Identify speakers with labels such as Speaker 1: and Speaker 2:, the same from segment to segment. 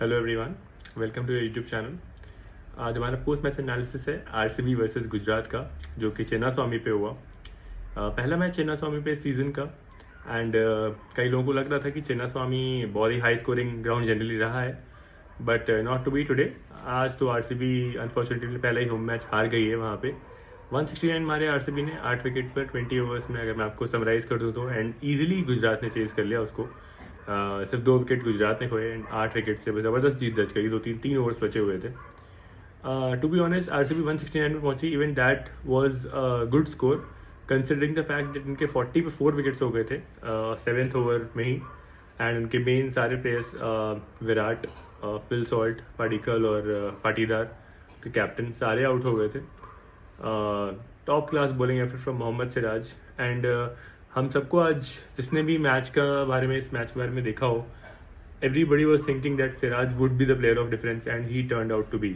Speaker 1: Hello everyone, welcome to YouTube channel. आज हमारा post match analysis है आरसीबी वर्सेस गुजरात का, जो कि चेन्ना स्वामी पे हुआ। पहला मैच चेन्ना स्वामी पे सीजन का। एंड कई लोगों को लग रहा था कि चेन्ना स्वामी बहुत ही हाई स्कोरिंग ग्राउंड जनरली रहा है, but not to be today. आज तो आरसीबी अनफॉर्चुनेटली पहला ही होम मैच हार गई है वहाँ पे। 169 मारे आरसीबी ने 8 विकेट पर 20 ओवर्स में, अगर मैं आपको समराइज कर दूँ तो। एंड ईजिली गुजरात ने चेज कर लिया उसको। सिर्फ 2 विकेट गुजरात ने खोए एंड 8 विकेट से ज़बरदस्त जीत दर्ज करी। 3 ओवर्स बचे हुए थे। टू बी ऑनेस्ट, आरसीबी 169 में पहुंची। Even that was good score considering the fact that उनके 40 पे 4 विकेट्स हो गए थे 7th ओवर में ही। एंड उनके मेन सारे players Virat, Phil Salt, Padikkal और पाटीदार के कैप्टन सारे आउट हो गए थे। Top class bowling effort from Mohammed Siraj. And हम सबको आज, जिसने भी मैच के बारे में देखा हो, everybody was thinking that Siraj would be the player of difference and he turned out to be.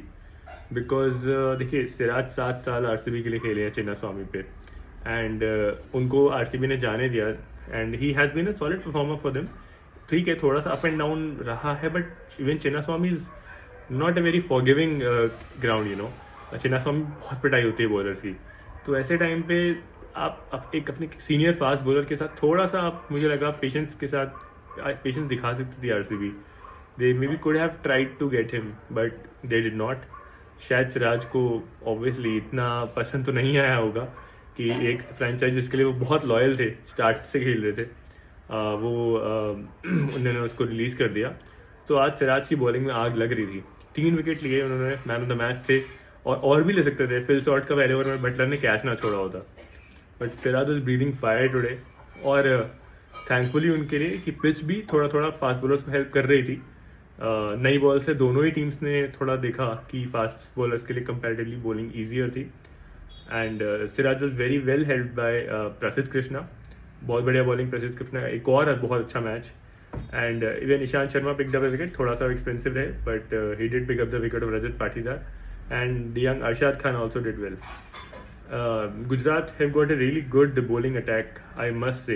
Speaker 1: Because देखिए, सिराज 7 साल आरसीबी के लिए खेले हैं चेन्ना स्वामी पे। एंड उनको आरसीबी ने जाने दिया and he has been a solid performer for them. ठीक है, थोड़ा सा अप एंड डाउन रहा है, but even Chinnaswamy is not a very forgiving ground, you know. Chinnaswamy बहुत पिटाई होती है बॉलर्स की। तो ऐसे टाइम पे आप एक अपने सीनियर फास्ट बॉलर के साथ थोड़ा सा आप, मुझे लगा, पेशेंस दिखा सकती थी RCB. They maybe could have tried to get him, but they did not. शायद सिराज को ऑब्वियसली इतना पसंद तो नहीं आया होगा कि एक फ्रेंचाइज जिसके लिए वो बहुत लॉयल थे, स्टार्ट से खेल रहे थे, उन्होंने उसको रिलीज कर दिया। तो आज सिराज की बॉलिंग में आग लग रही थी। 3 विकेट लिए उन्होंने, मैन ऑफ द मैच थे, और भी ले सकते थे। फिल शॉट का पहले ओवर में बटलर ने कैच ना छोड़ा होता, but Siraj was breathing fire today. और थैंकफुली उनके लिए कि पिच भी थोड़ा थोड़ा फास्ट बॉलर्स को हेल्प कर रही थी। नई बॉल से दोनों ही टीम्स ने थोड़ा देखा कि फास्ट बॉलर्स के लिए कंपैरेटिवली बॉलिंग ईजियर थी। And Siraj was very well helped bye प्रसिद्ध कृष्णा। बहुत बढ़िया बॉलिंग प्रसिद्ध कृष्णा, एक और बहुत अच्छा match. And even Ishant Sharma picked up a wicket, थोड़ा सा एक्सपेंसिव है, but he did pick up the wicket of Rajat Patidar. And the young Arshad Khan also did well. Gujarat have got a really good bowling attack, I must say.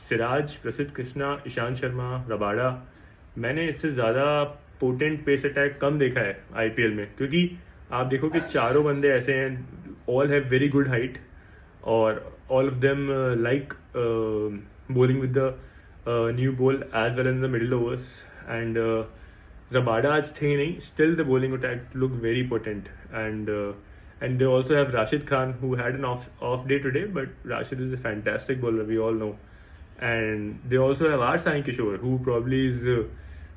Speaker 1: Siraj, प्रसिद्ध Krishna, Ishant Sharma, Rabada, मैंने इससे ज़्यादा potent pace attack कम देखा है IPL में। क्योंकि आप देखो कि चारों बंदे ऐसे हैं, all have very good height, और all of them like bowling with the new ball as well in the middle overs. And Rabada आज थे नहीं, still the bowling attack looked very potent. And they also have Rashid Khan, who had an off day today, but Rashid is a fantastic bowler, we all know. And they also have R. Sai Kishore, who probably is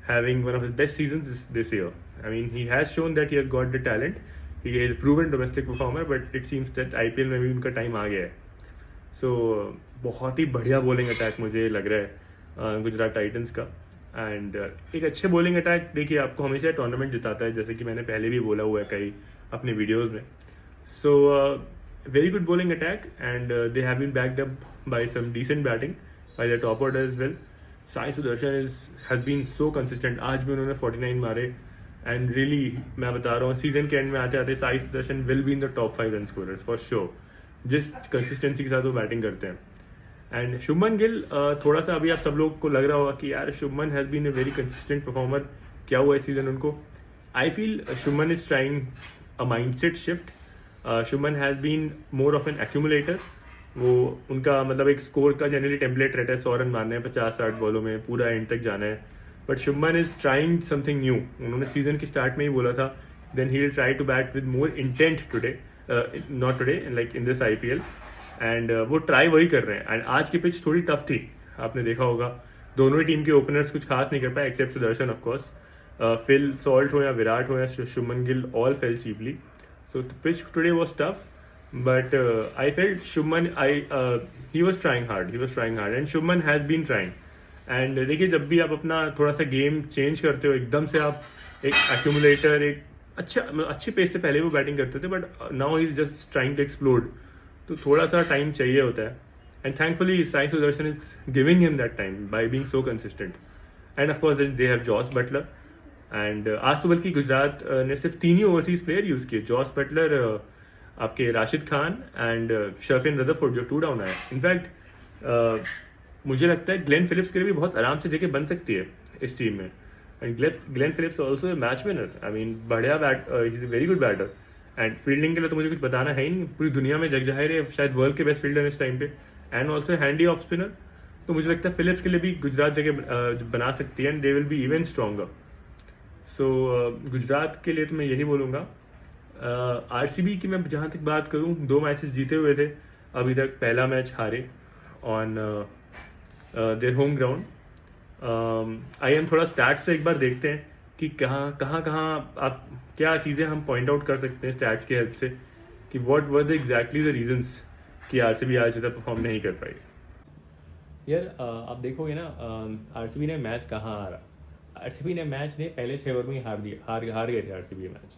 Speaker 1: having one of his best seasons this year. I mean, he has shown that he has got the talent. He is a proven domestic performer, but it seems that IPL में भी उनका time आ गया है। So बहुत ही बढ़िया bowling attack मुझे लग रहा है गुजरात टाइटंस का। एंड एक अच्छे बॉलिंग अटैक, देखिए, आपको हमेशा टूर्नामेंट जिताता है, जैसे कि मैंने पहले भी बोला हुआ है कई अपने वीडियोस में। So very good bowling attack, and they have been backed up by some decent batting by the top order as well. Sai Sudharsan has been so consistent. आज भी उन्होंने 49 मारे। एंड रियली मैं बता रहा हूँ, सीजन के एंड में आते आते Sai Sudarshan will be in the top 5 run scorers for sure, जिस कंसिस्टेंसी के साथ वो बैटिंग करते हैं। एंड शुभमन गिल, थोड़ा सा अभी आप सब लोग को लग रहा होगा कि यार Shubman has been a very consistent performer, क्या हुआ इस सीजन उनको। I feel Shubman is trying a mindset shift. Shubman has been more of an accumulator. वो उनका मतलब एक स्कोर का जनरली टेम्पलेट रहता है, 100 रन मारने हैं 50-60 बॉलों में, पूरा एंड तक जाना है। But Shubman is trying something new. उन्होंने सीजन के स्टार्ट में ही बोला था then he will try to bat with more intent today, not today, like in this IPL. And वो ट्राई वही कर रहे हैं। एंड आज की पिच थोड़ी टफ थी, आपने देखा होगा। दोनों ही टीम के ओपनर्स कुछ खास नहीं कर पाए, except Sudharsan of course. Phil Salt हो या विराट हो या Shubman Gill, all fail cheaply. So the pitch today was tough, but I felt Shubman, he was trying hard and Shubman has been trying. And देखिए, जब भी आप अपना थोड़ा सा गेम चेंज करते हो, एकदम से आप एक एक्यूमुलेटर, एक अच्छे पेस से पहले वो बैटिंग करते थे, but now he is just trying to explode. तो थोड़ा सा टाइम चाहिए होता है। And thankfully Sai Sudharsan is giving him that time by being so consistent. And of course they have Jos Buttler. And आज तो बल्कि गुजरात ने सिर्फ 3 ही ओवरसीज प्लेयर यूज किए, जॉस बटलर, आपके Rashid Khan and Sherfane Rutherford, जो 2 डाउन आया। इनफैक्ट मुझे लगता है ग्लेन फिलिप्स के लिए भी बहुत आराम से जगह बन सकती है इस टीम में। And Glenn Phillips also a match winner. I mean बढ़िया ही is a very good batter. And fielding के लिए तो मुझे कुछ बताना है ही नहीं, पूरी दुनिया में जग जाहिर है शायद वर्ल्ड के बेस्ट फील्डर इस टाइम पे. And also handy off spinner. तो मुझे लगता है फिलिप्स के लिए भी गुजरात जगह बना सकती है and they will be even stronger. So Gujarat के लिए तो मैं यही बोलूँगा. आरसीबी की मैं जहाँ तक बात करूँ, 2 मैचेस जीते हुए थे अभी तक. पहला मैच हारे on their home ground. I am थोड़ा स्टैट्स से एक बार देखते हैं कि कहाँ आप क्या चीज़ें हम पॉइंट आउट कर सकते हैं स्टैट्स की हेल्प से कि what were the exactly the reasons कि आरसीबी आज ज़्यादा परफॉर्म नहीं कर पाई. यार आप देखोगे ना, आरसीबी ने मैच कहाँ हारा. आरसीबी ने मैच ने पहले 6 ओवर में ही हार गए थे आरसीबी मैच.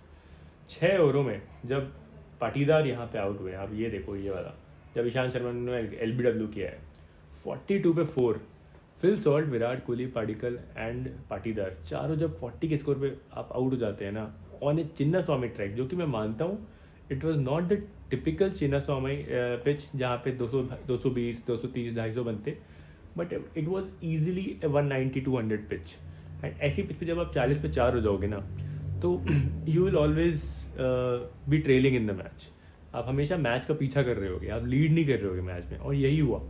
Speaker 1: 6 ओवरों में जब पाटीदार यहाँ पे आउट हुए, आप ये देखो ये वाला, जब ईशांत शर्मा ने एलबीडब्ल्यू किया है 42 पे 4. Phil Salt, Virat Kohli, Padikkal and Patidar चारों जब 40 के स्कोर पे आप आउट हो जाते हैं ना ऑन ए चिन्नास्वामी ट्रैक, जो कि मैं मानता हूँ it was not the typical Chinnaswamy pitch जहाँ पे 220, 230, 250 बनते, but it was easily 190-200 pitch. And ऐसी पिच पे जब आप 40 पे 4 हो जाओगे ना तो you will always be trailing in the match. आप हमेशा मैच का पीछा कर रहे होगे, आप लीड नहीं कर रहे होगे मैच में, और यही हुआ.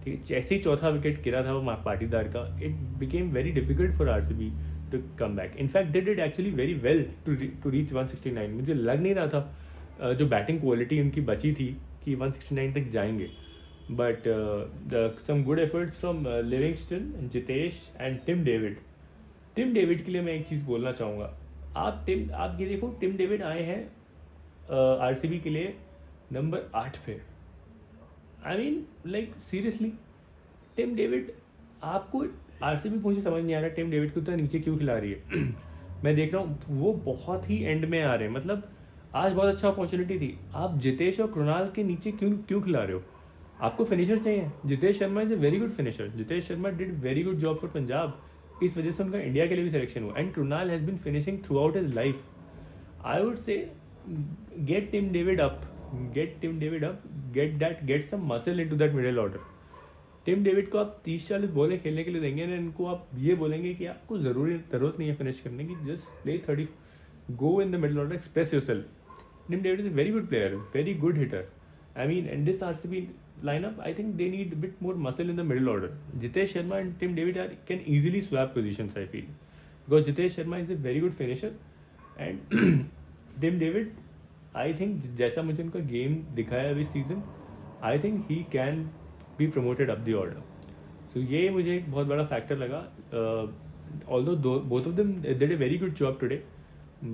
Speaker 1: ठीक है, जैसे ही चौथा विकेट गिरा था वो पाटीदार का, it became very difficult for RCB to come back. In fact they did actually very well to reach 169. मुझे लग नहीं रहा था जो बैटिंग क्वालिटी उनकी बची थी कि 169 तक जाएंगे. But some good efforts from Livingstone, Jitesh and Tim David. Tim David के लिए मैं एक चीज़ बोलना चाहूँगा. आप ये देखो, टिम डेविड आए हैं आरसीबी के लिए नंबर 8 पे. I mean like seriously, Tim David, आपको आरसीबी मुझे समझ नहीं आ रहा टिम डेविड को उतना नीचे क्यों खिला रही है. मैं देख रहा हूँ वो बहुत ही एंड में आ रहे हैं. मतलब आज बहुत अच्छा अपॉर्चुनिटी थी, आप जितेश और कृणाल के नीचे क्यों खिला रहे हो. आपको फिनिशर चाहिए. Jitesh Sharma is a very good finisher. Jitesh Sharma did very good job for Punjab, इस वजह से उनका इंडिया के लिए भी सिलेक्शन हुआ. And Krunal has been finishing throughout his life. I would say get Tim David up, get some muscle into that middle order. Tim David को आप 30-40 बॉलें खेलने के लिए देंगे ना, इनको आप ये बोलेंगे कि आपको जरूरत नहीं है फिनिश करने की, just play 30, go in the middle order, express yourself. Tim David is a very good player, very good hitter. I mean, in this RCB lineup, I think they need a bit more muscle in the middle order. Jitesh Sharma and Tim David can easily swap positions, I feel. Because Jitesh Sharma is a very good finisher. And Tim David, I think, जैसा मुझे उनका game दिखाया है इस season, I think he can be promoted up the order. So ये मुझे एक बहुत बड़ा फैक्टर लगा. Although both of them did a very good job today,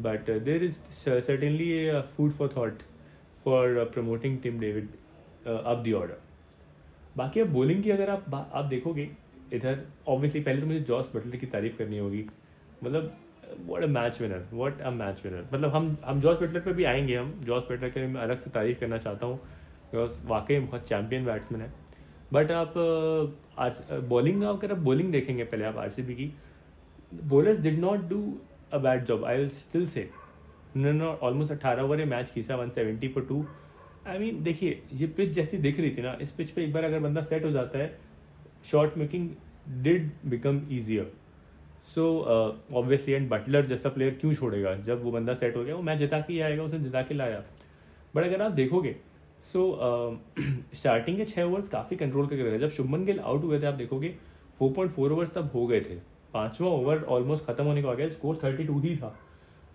Speaker 1: but there is certainly a food for thought for promoting Tim David up the order. बाकी अब bowling की अगर आप देखोगे इधर, ऑब्वियसली पहले तो मुझे जॉस बटलर की तारीफ करनी होगी. मतलब व्हाट अ मैच विनर. मतलब हम जॉस बटलर पे भी आएंगे. हम जॉस बटलर के मैं अलग से तारीफ करना चाहता हूँ, बिकॉज वाकई बहुत चैम्पियन बैट्समैन है. बट आप बॉलिंग, अगर आप बॉलिंग देखेंगे पहले आप आरसीबी की, bowlers did not do a bad job. I will still say almost 18 over match खींचा 170 for 2. आई मीन देखिए, ये पिच जैसी दिख रही थी ना, इस पिच पे एक बार अगर बंदा सेट हो जाता है, shot making did become easier. So obviously, and Buttler जैसा प्लेयर क्यों छोड़ेगा, जब वो बंदा सेट हो गया वो मैच जिता के ही आएगा, उसे जिता के लाया. बट अगर आप देखोगे सो स्टार्टिंग के 6 ओवर्स काफ़ी कंट्रोल करके रहे. जब शुभमन गिल आउट हुए थे आप देखोगे 4.4 ओवर्स तब हो गए थे, 5वां ओवर ऑलमोस्ट खत्म होने को आ गया, स्कोर 32 ही था.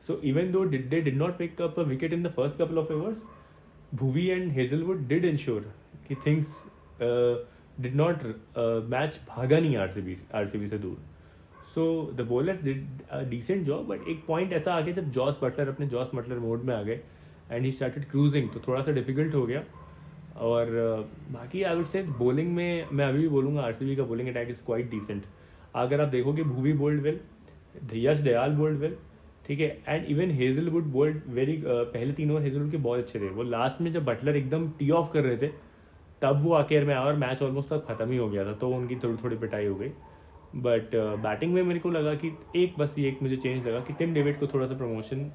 Speaker 1: So even though they did not pick up a wicket in the first couple of overs, Bhuvi and Hazelwood did ensure कि things did not match भागा नहीं RCB से दूर. So the bowlers did a decent job, but एक point ऐसा आ गया जब Jos Buttler अपने जॉस बटलर मोड में आ गए and he started cruising, तो थोड़ा सा डिफिकल्ट हो गया. और बाकी आई वुड से बॉलिंग में मैं अभी भी बोलूँगा RCB का bowling attack is quite decent. अगर आप देखोगे Bhuvi bowled well, Yash Dayal bowled well, ठीक है, and even Hazlewood bowled very. पहले 3 ओवर हेजलवुड के बहुत अच्छे थे. वो लास्ट में जब बटलर एकदम टी ऑफ कर रहे थे तब वो आखिर में आया और मैच ऑलमोस्ट तब खत्म ही हो गया था, तो उनकी थोड़ी पिटाई हो गई. बट बैटिंग में मेरे को लगा कि एक मुझे चेंज लगा कि टिम डेविड को थोड़ा सा प्रमोशन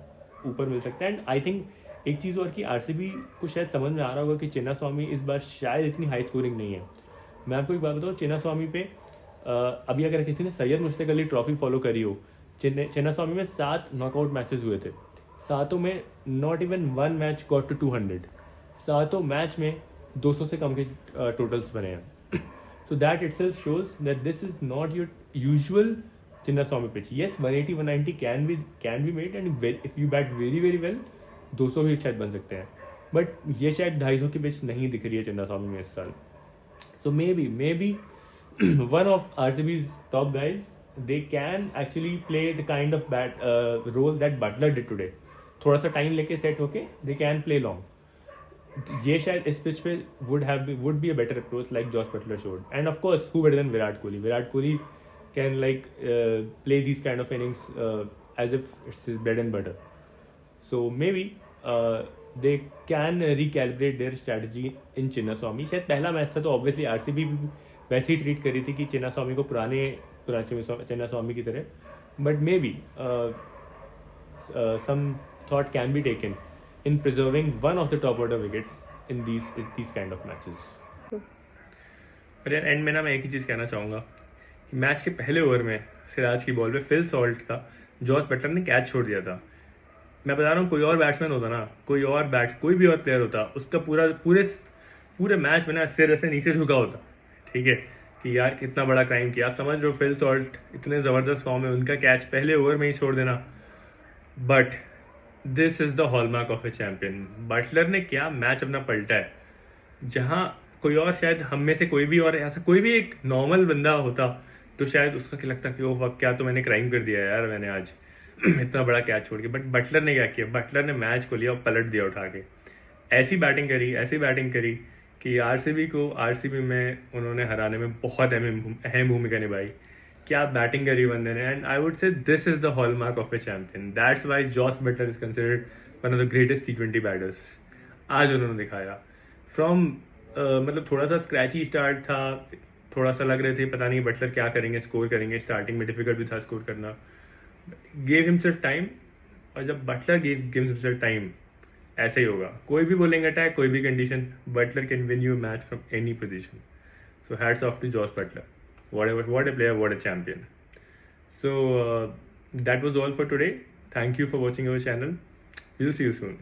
Speaker 1: ऊपर मिल सकता है. एंड आई थिंक एक चीज़ और कि आरसीबी को शायद समझ में आ रहा होगा कि चिन्नास्वामी इस बार शायद इतनी हाई स्कोरिंग नहीं है. मैं आपको एक बात बताऊँ, चिन्नास्वामी पे अभी अगर किसी ने सैयद मुश्ताक अली ट्रॉफी फॉलो करी हो, चिन्नास्वामी में 7 नॉकआउट मैचेस हुए थे, सातों में not even one match got to 200, सातों मैच में 200 से कम के टोटल्स बने हैं. So that itself shows that this is not your usual Chinnaswamy pitch. Yes, 180 190 can be made, and if you bat very very well 200 भी शायद बन सकते हैं, बट ये शायद 250 की पिच नहीं दिख रही है चिन्नास्वामी में इस साल. So maybe one of RCB's top guys, they can actually play the kind of role that Butler did today. थोड़ा सा टाइम लेके सेट होके they can play long. ये शायद इस पिच पे would be a better approach like Josh Butler showed. And of course, who better than Virat Kohli? Virat Kohli can play these kind of innings as if it's his bread and butter. So maybe they can recalibrate their strategy in Chinnaswamy. शायद पहला match था तो obviously RCB भी वैसे ही treat करी थी कि चिन्नास्वामी को पुराने चिन्नास्वामी की तरह, but maybe some thought can be taken in preserving one of the top order wickets in these kind of matches. और यार एंड में ना मैं एक ही चीज़ कहना चाहूँगा कि मैच के पहले ओवर में सिराज की बॉल पे फिल सॉल्ट का जॉस बटलर ने कैच छोड़ दिया था. मैं बता रहा हूँ, कोई और बैट्समैन होता ना, कोई भी और प्लेयर होता, उसका पूरे मैच में ना सिर ऐसे नीचे झुका होता. ठीक है कि यार कितना बड़ा क्राइम किया. आप समझ रहे हो, फिल सॉल्ट इतने ज़बरदस्त फॉर्म है, उनका कैच पहले ओवर में ही छोड़ देना. But this is the hallmark of a champion. Buttler ने क्या मैच अपना पलटा है. जहां कोई और शायद हम में से कोई भी और ऐसा कोई भी एक नॉर्मल बंदा होता तो शायद उसको क्या लगता कि ओह क्या तो मैंने क्राइम कर दिया यार, मैंने आज इतना बड़ा कैच छोड़ के. बट बटलर ने क्या किया, बटलर ने मैच को लिया और पलट दिया उठा के. ऐसी बैटिंग करी कि आरसीबी में उन्होंने हराने में बहुत अहम भूमिका निभाई. क्या बैटिंग करी बंदे ने. And I would say this is the hallmark of a champion. That's why Jos Buttler is considered one of the greatest T20 batters. आज उन्होंने दिखाया फ्रॉम मतलब थोड़ा सा स्क्रैची स्टार्ट था, थोड़ा सा लग रहे थे पता नहीं बटलर क्या करेंगे, स्कोर करेंगे. स्टार्टिंग में डिफिकल्ट भी था स्कोर करना. गेव हिमसेल्फ टाइम, और जब बटलर गेव हिमसेल्फ टाइम ऐसे ही होगा. कोई भी बॉलिंग अटैक, कोई भी condition, Buttler can win you match from any position. So hats off to Jos Buttler. What a player, what a champion. So that was all for today. Thank you for watching our channel. We'll see you soon.